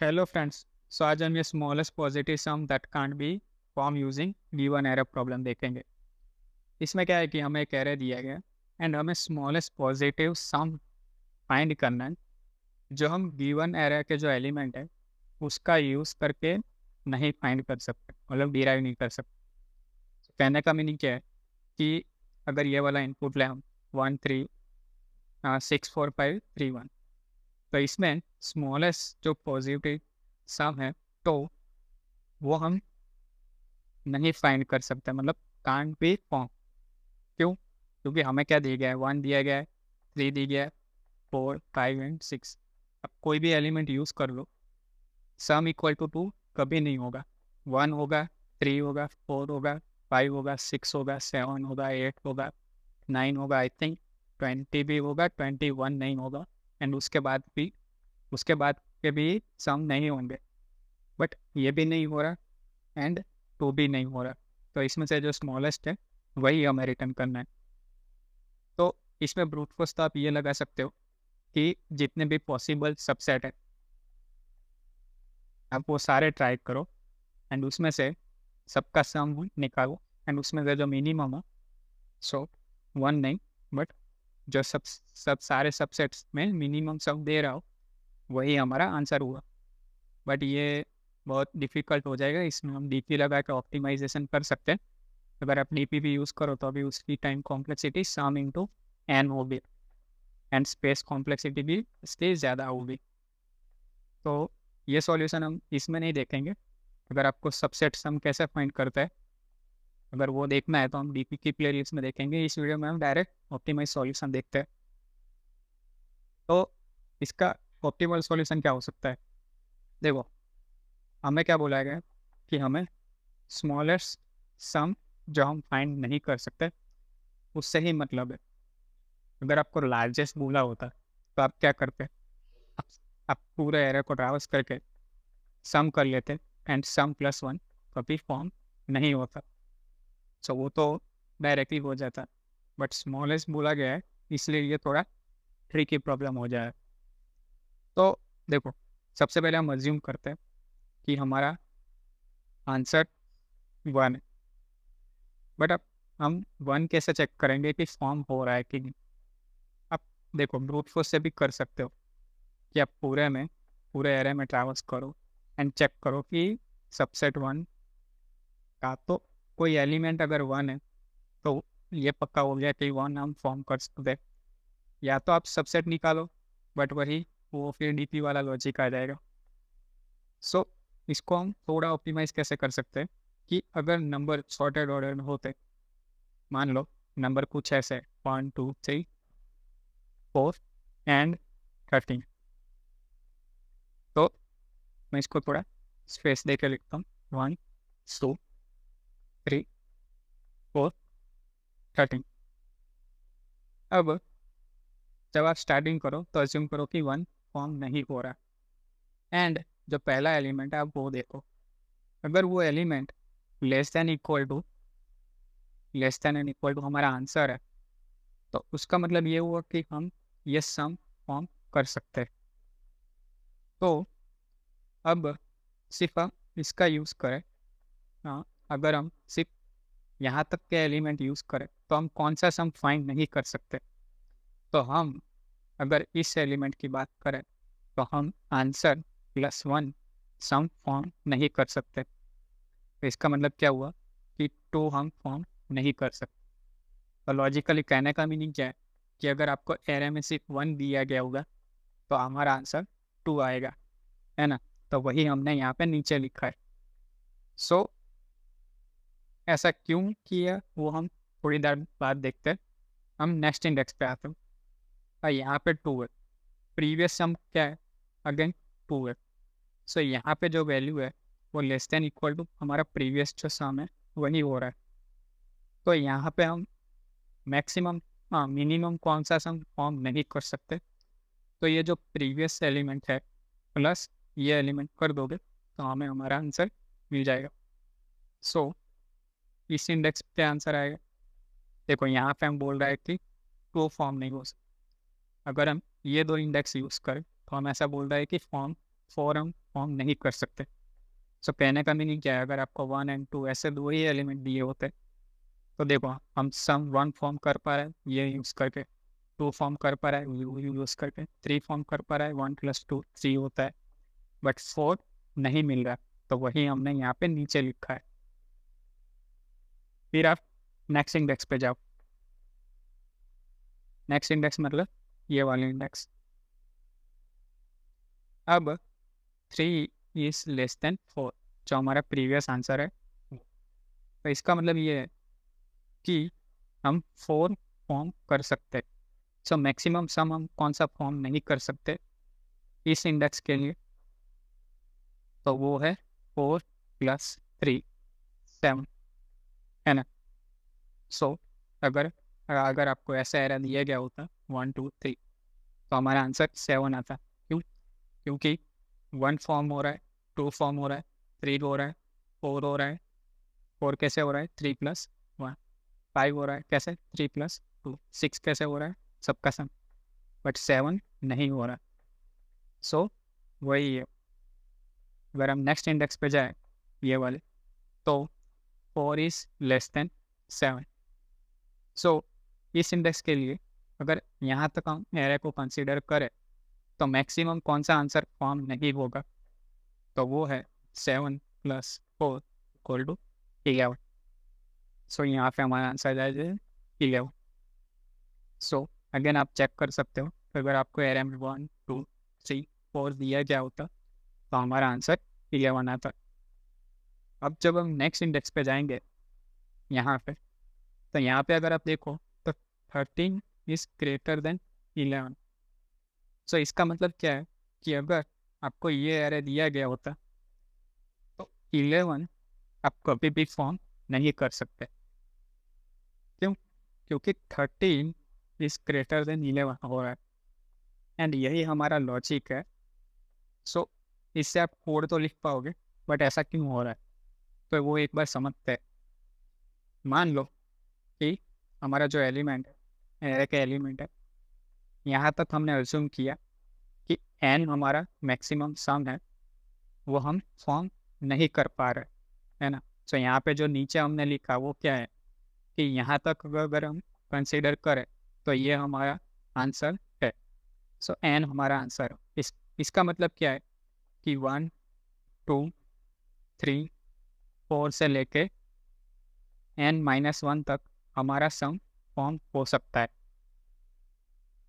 Hello friends. सो आज हम ये smallest positive sum that can't be form using given error problem देखेंगे। इसमें क्या है कि हमें एक एरर दिया गया एंड हमें स्मॉलेस्ट पॉजिटिव सम फाइंड करना है जो हम गिवन एरर के जो एलिमेंट है उसका यूज़ करके नहीं फाइंड कर सकते, मतलब डिराइव नहीं कर सकते। तो कहने का मीनिंग क्या है कि अगर ये वाला इनपुट लें हम 1 3 6 4 5 3 1, तो इसमें स्मॉलेस्ट जो पॉजिटिव सम है तो वो हम नहीं फाइंड कर सकते, मतलब कांट बी फॉर्म। क्यों? क्योंकि हमें क्या दिया गया है, 1 दिया गया है, 3 दिया गया है, 4 5 एंड 6। अब कोई भी एलिमेंट यूज कर लो, सम इक्वल टू 2 कभी नहीं होगा। 1 होगा, 3 होगा, 4 होगा, 5 होगा, 6 होगा, 7 होगा, 8 होगा, 9 होगा, आई थिंक 20 भी होगा, 21 नहीं होगा। एंड उसके बाद के भी सम नहीं होंगे, बट ये भी नहीं हो रहा एंड टू भी नहीं हो रहा। तो इसमें से जो स्मॉलेस्ट है वही हमें रिटर्न करना है। तो इसमें ब्रूट फोर्स तो आप ये लगा सकते हो कि जितने भी पॉसिबल सबसेट है आप वो सारे ट्राई करो एंड उसमें से सबका सम निकालो एंड उसमें से जो मिनिमम है, सो 1 नहीं, बट जो सब सारे सबसेट्स में मिनिमम सम दे रहा हो वही हमारा आंसर हुआ। बट ये बहुत डिफिकल्ट हो जाएगा, इसमें हम डीपी लगा के ऑप्टिमाइजेशन कर सकते हैं। अगर आप डीपी भी यूज़ करो तो अभी उसकी टाइम कॉम्प्लेक्सिटी सम इंटू एन होगी एंड स्पेस कॉम्प्लेक्सिटी भी इसलिए ज़्यादा होगी। तो ये सॉल्यूशन हम इसमें नहीं देखेंगे। अगर आपको सबसेट सम कैसे फाइंड करता है अगर वो देखना है तो हम डीपी की प्लेलिस्ट में देखेंगे। इस वीडियो में हम डायरेक्ट ऑप्टिमाइज सॉल्यूशन देखते हैं। तो इसका ऑप्टिमल सॉल्यूशन क्या हो सकता है? देखो, हमें क्या बोला गया कि हमें स्मॉलेस्ट सम जो हम फाइंड नहीं कर सकते उससे ही मतलब है। अगर आपको लार्जेस्ट बोला होता तो आप क्या करते? आप, आप पूरे एरे को ट्रैवर्स करके सम कर लेते एंड सम प्लस 1 कभी फॉर्म नहीं होता। सो वो तो डायरेक्टली हो जाता, बट स्मॉलेस्ट बोला गया है इसलिए ये थोड़ा ट्रिकी प्रॉब्लम हो जाए। तो देखो, सबसे पहले हम अज्यूम करते हैं कि हमारा आंसर 1 है। बट अब हम 1 कैसे चेक करेंगे कि फॉर्म हो रहा है कि नहीं? आप देखो, ब्रूट फोर्स से भी कर सकते हो कि आप पूरे एरे में ट्रैवर्स करो एंड चेक करो कि सबसेट 1 का तो कोई एलिमेंट अगर 1 है तो ये पक्का हो गया कि 1 हम फॉर्म कर सकते हैं। या तो आप सबसेट निकालो, बट वही वो फिर डीपी वाला लॉजिक आ जाएगा। सो इसको हम थोड़ा ऑप्टिमाइज कैसे कर सकते हैं कि अगर नंबर सॉर्टेड ऑर्डर में होते, मान लो नंबर कुछ ऐसे 1 2 3 4 एंड 13, तो मैं इसको थोड़ा स्पेस दे के लिखता हूँ। 1 2 3 4 13। अब जब आप स्टार्टिंग करो तो अज्यूम करो कि 1 फॉर्म नहीं हो रहा एंड जो पहला एलिमेंट है आप वो देखो। अगर वो element less than and equal to हमारा आंसर है तो उसका मतलब ये हुआ कि हम ये सम फॉर्म कर सकते हैं। तो अब सिर्फ हम इसका यूज़ करें। हाँ, अगर हम सिर्फ यहाँ तक के एलिमेंट यूज़ करें तो हम कौन सा सम फाइंड नहीं कर सकते? तो हम अगर इस एलिमेंट की बात करें तो हम आंसर +1 सम फॉर्म नहीं कर सकते। तो इसका मतलब क्या हुआ कि 2 हम फॉर्म नहीं कर सकते। तो लॉजिकली कहने का मीनिंग क्या है कि अगर आपको एरे में सिर्फ 1 दिया गया होगा तो हमारा आंसर 2 आएगा, है ना? तो वही हमने यहाँ पे नीचे लिखा है। सो ऐसा क्यों किया वो हम थोड़ी देर बाद देखते हैं। हम नेक्स्ट इंडेक्स पे आते हैं और यहाँ पे 2 है। प्रीवियस सम क्या है? अगेन 2 है। सो यहाँ पे जो वैल्यू है वो लेस देन इक्वल टू हमारा प्रीवियस जो सम है वही हो रहा है। तो यहाँ पे हम मैक्सिमम, हाँ, मिनिमम कौन सा सम फॉर्म नहीं कर सकते? तो ये जो प्रीवियस एलिमेंट है प्लस ये एलिमेंट कर दोगे तो हमें हमारा आंसर मिल जाएगा। सो इस इंडेक्स पे आंसर आएगा। देखो, यहाँ पे हम बोल रहे हैं कि 2 फॉर्म नहीं हो सकता। अगर हम ये 2 इंडेक्स यूज़ करें तो हम ऐसा बोल रहे हैं कि फॉर्म 4 हम फॉर्म नहीं कर सकते। सो कहने का मीनिंग क्या है, अगर आपको 1 एंड 2 ऐसे दो ही एलिमेंट दिए होते तो देखो हम सम 1 फॉर्म कर पा रहे हैं ये यूज़ करके, 2 फॉर्म कर पा रहा है यूज़ करके, 3 फॉर्म कर पा रहा है, 1 + 2 3 होता है, बट 4 नहीं मिल रहा, तो वही हमने यहाँ पे नीचे लिखा है। फिर आप नेक्स्ट इंडेक्स पे जाओ। नेक्स्ट इंडेक्स मतलब ये वाले इंडेक्स। अब 3 इज लेस देन 4 जो हमारा प्रीवियस आंसर है, तो इसका मतलब ये है कि हम 4 फॉर्म कर सकते हैं। सो मैक्सिमम सम हम कौन सा फॉर्म नहीं कर सकते इस इंडेक्स के लिए, तो वो है 4 + 3 7, है ना। सो अगर अगर आपको ऐसा एरर दिया गया होता 1 2 3 तो हमारा आंसर 7 आता। क्यों? क्योंकि 1 फॉर्म हो रहा है, 2 फॉर्म हो रहा है, 3 हो रहा है, 4 हो रहा है। 4 कैसे हो रहा है? 3 + 1। 5 हो रहा है कैसे? 3 + 2। 6 कैसे हो रहा है? सबका सम। बट 7 नहीं हो रहा। सो वही है, अगर हम नेक्स्ट इंडेक्स पे जाए ये वाले, तो 4 इज लेस देन 7। सो इस इंडेक्स के लिए अगर यहाँ तक हम एरे को कंसीडर करें तो मैक्सिमम कौन सा आंसर फॉर्म नहीं होगा, तो वो है 7 + 4 = 11। सो यहाँ पे हमारा आंसर जाएगा 11। सो अगेन आप चेक कर सकते हो, अगर आपको एरे में 1 2 3 4 दिया गया होता तो हमारा आंसर 11 आता। अब जब हम नेक्स्ट इंडेक्स पे जाएंगे यहाँ पे, तो यहाँ पे अगर आप देखो तो 13 इज ग्रेटर देन 11। सो इसका मतलब क्या है कि अगर आपको ये एरे दिया गया होता तो 11 आप कभी भी फॉर्म नहीं कर सकते। क्यों? क्योंकि 13 इज ग्रेटर देन 11 हो रहा है, एंड यही हमारा लॉजिक है। सो इससे आप कोड तो लिख पाओगे, बट ऐसा क्यों हो रहा है तो वो एक बार समझते हैं। मान लो कि हमारा जो एलिमेंट है, एरे का एलिमेंट है, यहाँ तक हमने अज्यूम किया कि n हमारा मैक्सिमम सम है, वो हम फॉर्म नहीं कर पा रहे, है ना। सो यहाँ पे जो नीचे हमने लिखा वो क्या है कि यहाँ तक अगर हम कंसीडर करें तो ये हमारा आंसर है। सो n हमारा आंसर है। इसका मतलब क्या है कि 1 2 3 4 से लेके n-1 तक हमारा सम फॉर्म हो सकता है।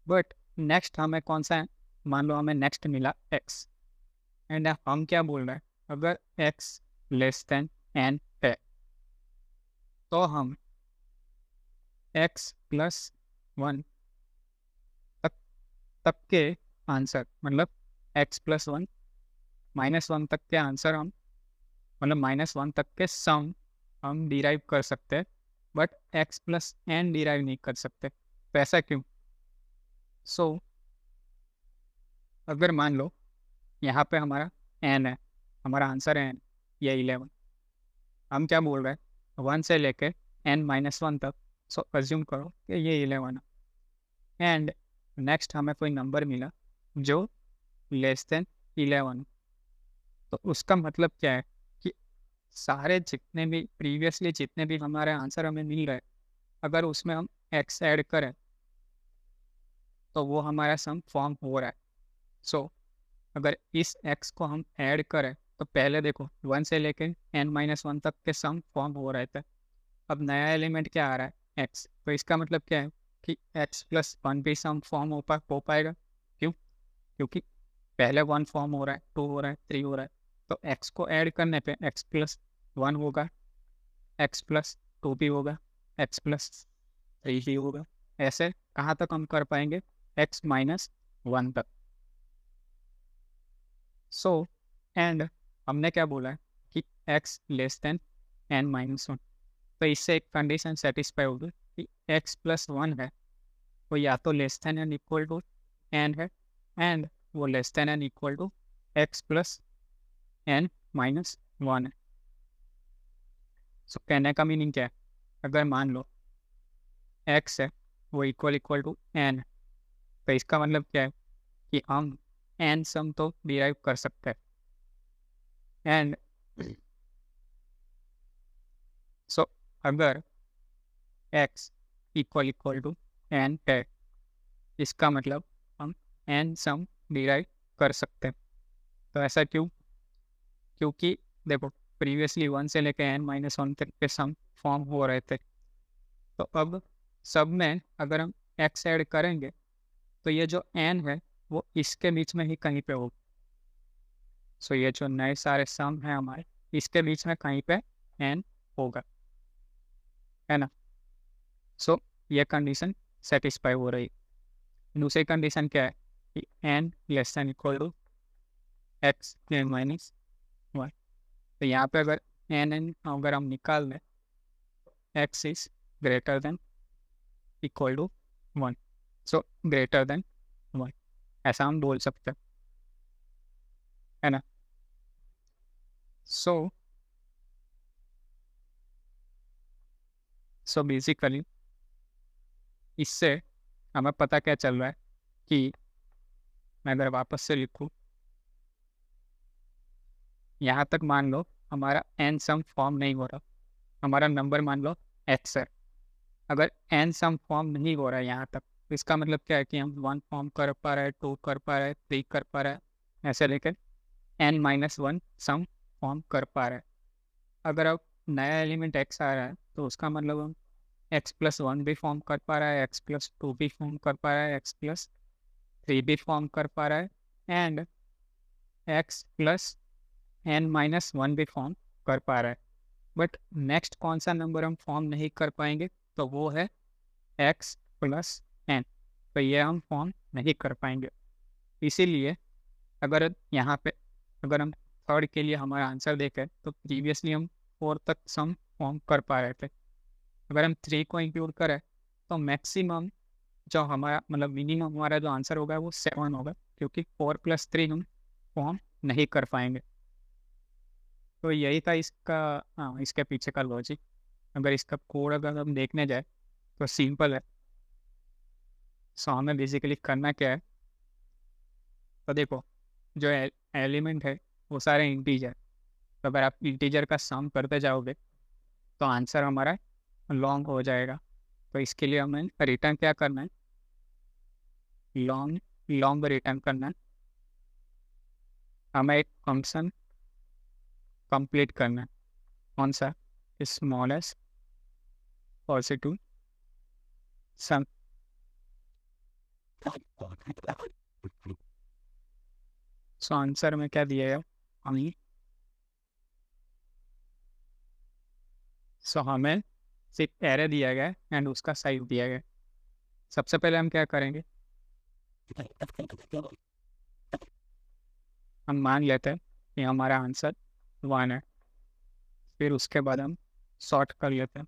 बट नेक्स्ट हमें कौन सा है? मान लो हमें नेक्स्ट मिला x, एंड हम क्या बोल रहे हैं, अगर x लेस देन n है तो हम x + 1 तक तक के आंसर, मतलब x + 1 -1 तक के आंसर हम, मतलब -1 तक के सम हम डिराइव कर सकते हैं, बट x + n डिराइव नहीं कर सकते। तो ऐसा क्यों? सो अगर मान लो यहाँ पे हमारा n है, हमारा आंसर है n, या 11, हम क्या बोल रहे हैं 1 से लेके n-1 तक। सो अज्यूम करो कि ये 11 है, एंड नेक्स्ट हमें कोई नंबर मिला जो लेस देन 11, तो उसका मतलब क्या है कि सारे जितने भी प्रीवियसली जितने भी हमारे आंसर हमें मिल रहे हैं, अगर उसमें हम x ऐड करें तो वो हमारा सम फॉर्म हो रहा है। सो अगर इस x को हम ऐड करें तो पहले देखो 1 से लेके n-1 तक के सम फॉर्म हो रहे थे, अब नया एलिमेंट क्या आ रहा है x, तो इसका मतलब क्या है कि x + 1 भी सम फॉर्म हो पाएगा। क्यों? क्योंकि पहले 1 फॉर्म हो रहा है, 2 हो रहा है, 3 हो रहा है, तो x को ऐड करने पे x + 1 होगा, x + 2 भी होगा, x + 3 भी होगा। ऐसे कहाँ तक हम कर पाएंगे? x-1 तक। सो एंड हमने क्या बोला है कि x लेस देन n-1, तो इससे एक कंडीशन सेटिस्फाई होगी कि x + 1 है वो या तो less than and equal to n है, एंड वो less than and equal to x + n-1 है। सो कहने का मीनिंग क्या है, अगर मान लो x है वो इक्वल टू n है, तो इसका मतलब क्या है कि हम n सम तो डिराइव कर सकते हैं, एंड सो अगर x इक्वल टू n है, इसका मतलब हम n सम डिराइव कर सकते हैं। तो ऐसा क्यों? क्योंकि देखो प्रीवियसली 1 से लेकर n-1 तक के सम फॉर्म हो रहे थे, तो अब सब में अगर हम x ऐड करेंगे तो ये जो n है वो इसके बीच में ही कहीं पे होगा। सो ये जो नए सारे सम हैं हमारे, इसके बीच में कहीं पे n होगा, है ना। सो ये कंडीशन सेटिस्फाई हो रही है। दूसरी कंडीशन क्या है कि n less than equal to x minus 1। तो यहाँ पे अगर n अगर हम निकाल लें, x is greater than equal to 1, so greater than 1, ऐसा हम बोल सकते हैं, है ना। सो बेसिकली इससे हमें पता क्या चल रहा है कि मैं अगर वापस से लिखूँ, यहाँ तक मान लो हमारा n सम फॉर्म नहीं हो रहा, हमारा नंबर मान लो x है। अगर n सम फॉर्म नहीं हो रहा है यहाँ तक, तो इसका मतलब क्या है कि हम 1 फॉर्म कर पा रहे हैं, 2 कर पा रहे हैं, 3 कर पा रहे हैं, ऐसे लेकर n-1 सम फॉर्म कर पा रहे हैं। अगर अब नया एलिमेंट x आ रहा है तो उसका मतलब हम x+1 भी फॉर्म कर पा रहा है, x+2 भी फॉर्म कर पा रहा है, x+3 भी फॉर्म कर पा रहा है, एंड x+n-1 भी फॉर्म कर पा रहा है। बट नेक्स्ट कौन सा नंबर हम फॉर्म नहीं कर पाएंगे? तो वो है x+n। तो ये हम फॉर्म नहीं कर पाएंगे। इसीलिए अगर यहाँ पे अगर हम थर्ड के लिए हमारा आंसर देखें तो प्रीवियसली हम 4 तक सम फॉर्म कर पा रहे थे। अगर हम 3 को इंक्लूड करें तो मैक्सिमम जो हमारा मतलब मिनिमम हमारा जो आंसर होगा वो 7 होगा, क्योंकि 4+3 हम फॉर्म नहीं कर पाएंगे। तो यही था इसका, हाँ, इसके पीछे का लॉजिक। अगर इसका कोड अगर हम देखने जाए तो सिंपल है। सो हमें बेसिकली करना क्या है, तो देखो जो एलिमेंट है वो सारे इंटीजर। तो अगर आप इंटीजर का सम करते जाओगे तो आंसर हमारा लॉन्ग हो जाएगा। तो इसके लिए हमें रिटर्न क्या करना है, लॉन्ग लॉन्ग रिटर्न करना है। हमें एक फंक्शन कंप्लीट करना है, कौन सा? स्मॉलेस्ट पॉजिटिव सम। सो आंसर में क्या दिया है हमें? सो हमें सिर्फ एरे दिया गया है एंड उसका साइज दिया गया है। सबसे पहले हम क्या करेंगे, हम मान लेते हैं कि हमारा आंसर 1 है। फिर उसके बाद हम सॉर्ट कर लेते हैं।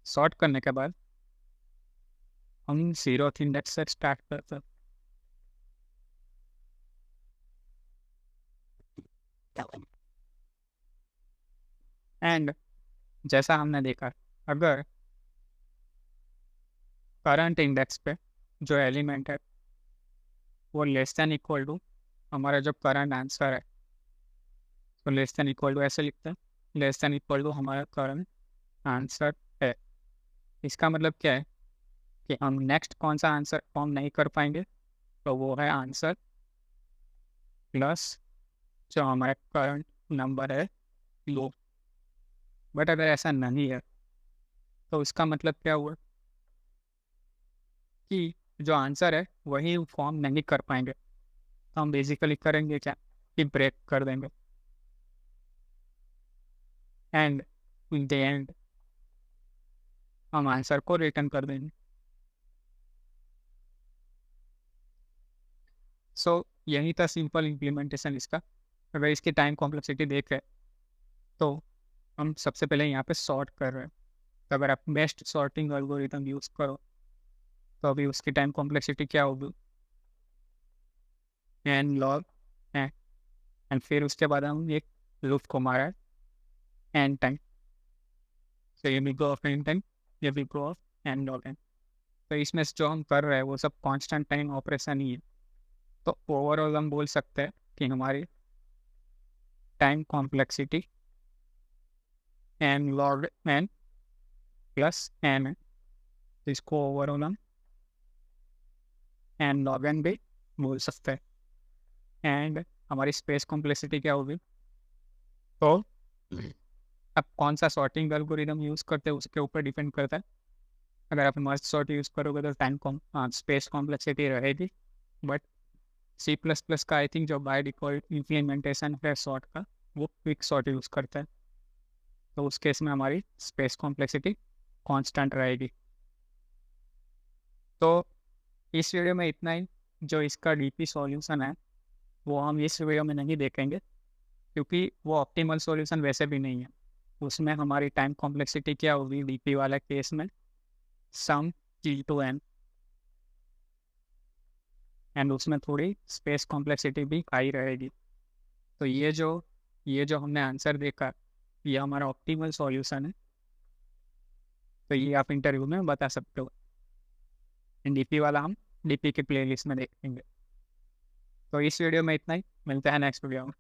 सॉर्ट करने के बाद हम 0th इंडेक्स से स्टार्ट करते हैं। एंड जैसा हमने देखा, अगर करंट इंडेक्स पे जो एलिमेंट है वो लेस देन इक्वल टू हमारा जो करंट आंसर है, तो लेस देन इक्वल टू ऐसे लिखते हैं, लेस देन इक्वल टू हमारा करंट आंसर है। इसका मतलब क्या है कि हम नेक्स्ट कौन सा आंसर फॉर्म नहीं कर पाएंगे, तो वो है आंसर प्लस जो हमारा करंट नंबर है लो। बट अगर ऐसा नहीं है तो इसका मतलब क्या हुआ कि जो आंसर है वही फॉर्म नहीं कर पाएंगे। तो हम बेसिकली करेंगे क्या कि ब्रेक कर देंगे एंड इन द एंड हम आंसर को रिटर्न कर देंगे। सो यही था सिंपल इम्प्लीमेंटेशन इसका। अगर इसकी टाइम कॉम्प्लेक्सिटी देखें तो हम सबसे पहले यहाँ पे सॉर्ट कर रहे हैं। तो अगर आप बेस्ट सॉर्टिंग एल्गोरिथम यूज़ करो तो अभी उसकी टाइम कॉम्प्लेक्सिटी क्या होगी, n log है। एंड फिर उसके बाद हम एक लूप को मारा एन टाइम, तो ये भी गो ऑफ एन टाइम, ये भी गो ऑफ एन लॉग एन। तो इसमें से जो हम कर रहे हैं वो सब कांस्टेंट टाइम ऑपरेशन ही है। तो ओवरऑल हम बोल सकते हैं कि हमारी time complexity n log n plus n है, तो इसको ओवरऑल हम एन लॉग एन भी बोल सकते हैं। एंड हमारी स्पेस कॉम्प्लेक्सिटी क्या होगी, तो अब कौन सा सॉर्टिंग एल्गोरिदम यूज़ करते हैं उसके ऊपर डिपेंड करता है। अगर आप मर्ज सॉर्ट यूज़ करोगे तो टाइम स्पेस कॉम्प्लेक्सिटी रहेगी, बट C++ का आई थिंक जो बाय डिफॉल्ट इम्प्लीमेंटेशन है सॉर्ट का, वो क्विक सॉर्ट यूज़ करता है, तो उस केस में हमारी स्पेस कॉम्प्लेक्सिटी कांस्टेंट रहेगी। तो इस वीडियो में इतना ही। जो इसका डीपी सॉल्यूशन है वो हम इस वीडियो में नहीं देखेंगे, क्योंकि वो ऑप्टिमल सॉल्यूशन वैसे भी नहीं है। उसमें हमारी टाइम कॉम्प्लेक्सिटी क्या होगी डीपी वाला केस में, सम T2n, एंड उसमें थोड़ी स्पेस कॉम्प्लेक्सिटी भी हाई रहेगी। तो ये जो हमने आंसर देखा, ये हमारा ऑप्टिमल सॉल्यूशन है। तो ये आप इंटरव्यू में बता सकते हो। डीपी वाला हम डीपी के प्लेलिस्ट में देखेंगे। तो इस वीडियो में इतना ही, मिलते हैं नेक्स्ट वीडियो में।